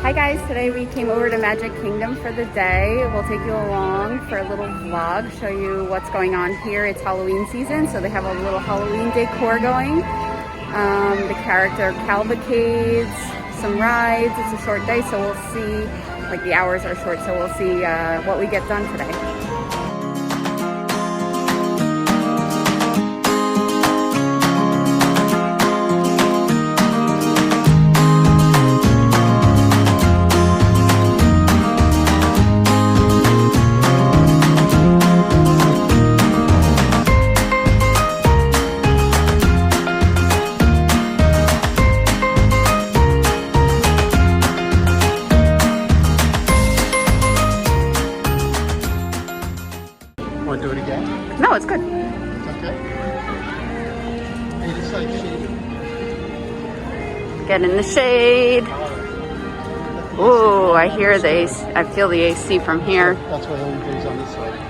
Hi guys, today we came over to Magic Kingdom for the day. We'll take you along for a little vlog, show you what's going on here. It's Halloween season, so they have a little Halloween decor going. The character calvacades, some rides. It's a short day, so we'll see, like the hours are short, so we'll see what we get done today. Want to do it again? No, it's good. Okay. It's like shaded. Get in the shade. Ooh, I hear the AC. I feel the AC from here. That's why everybody's on this side.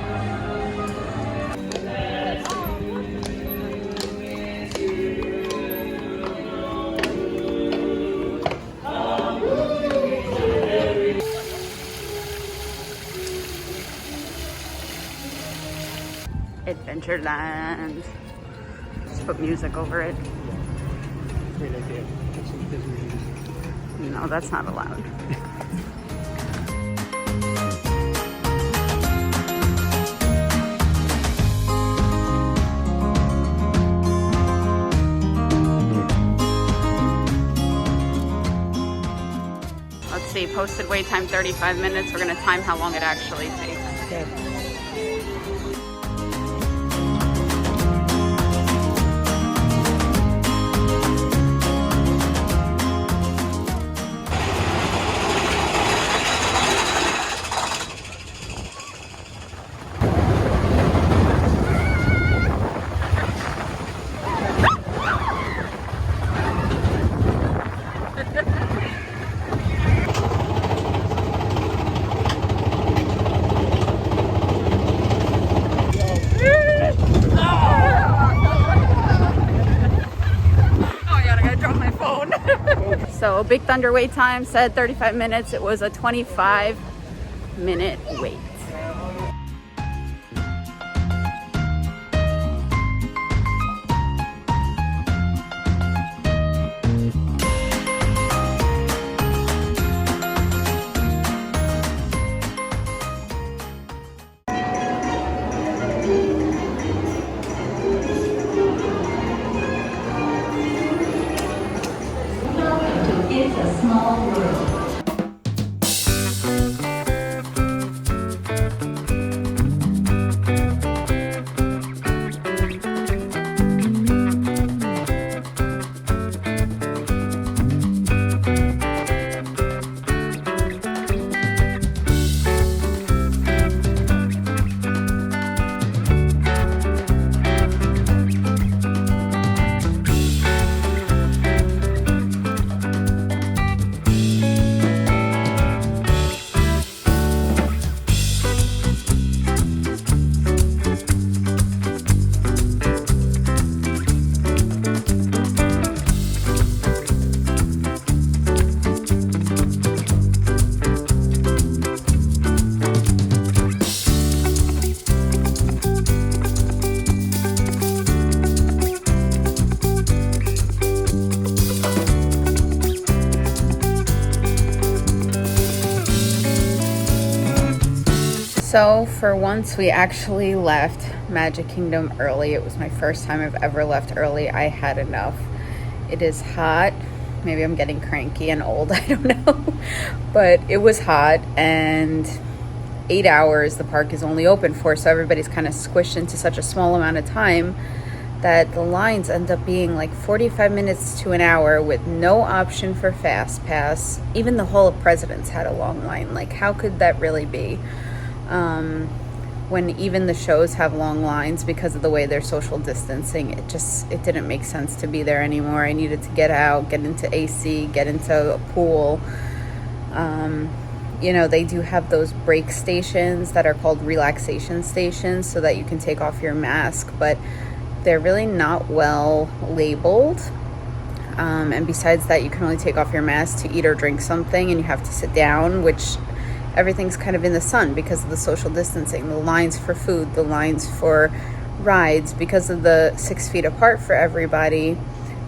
Adventureland. Let's put music over it. Great idea. Put some Disney music. No, that's not allowed. Let's see, posted wait time 35 minutes. We're gonna time how long it actually takes. Okay. So Big Thunder wait time said 35 minutes. It was a 25-minute wait. It's a small world. So for once we actually left Magic Kingdom early. It was my first time I've ever left early. I had enough. It is hot. Maybe I'm getting cranky and old, I don't know. But it was hot, and 8 hours the park is only open for, so everybody's kind of squished into such a small amount of time that the lines end up being like 45 minutes to an hour with no option for Fast Pass. Even the Hall of Presidents had a long line. Like, how could that really be? When even the shows have long lines because of the way they're social distancing, it didn't make sense to be there anymore. I needed to get out, get into AC, get into a pool. You know, they do have those break stations that are called relaxation stations so that you can take off your mask, but they're really not well labeled. And besides that, you can only take off your mask to eat or drink something, and you have to sit down, which everything's kind of in the sun because of the social distancing, the lines for food, the lines for rides, because of the 6 feet apart for everybody.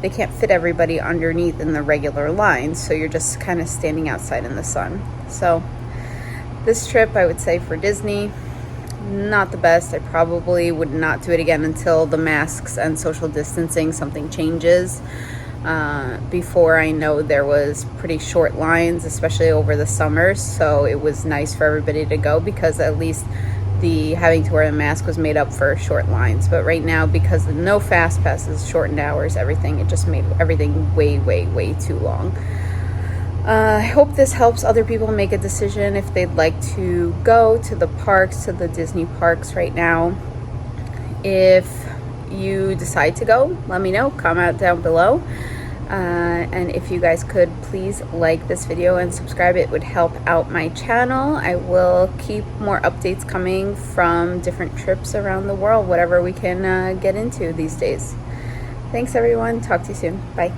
They can't fit everybody underneath in the regular lines, so you're just kind of standing outside in the sun. So this trip, I would say, for Disney, not the best. I probably would not do it again until the masks and social distancing, something changes. Before, I know there was pretty short lines, especially over the summer, so it was nice for everybody to go because at least the having to wear a mask was made up for short lines. But right now, because of no fast passes, shortened hours, everything, it just made everything way too long. I hope this helps other people make a decision if they'd like to go to the parks, to the Disney parks right now. If you decide to go, let me know, comment down below. And if you guys could please like this video and subscribe, it would help out my channel. I will keep more updates coming from different trips around the world, whatever we can get into these days. Thanks everyone, talk to you soon, bye.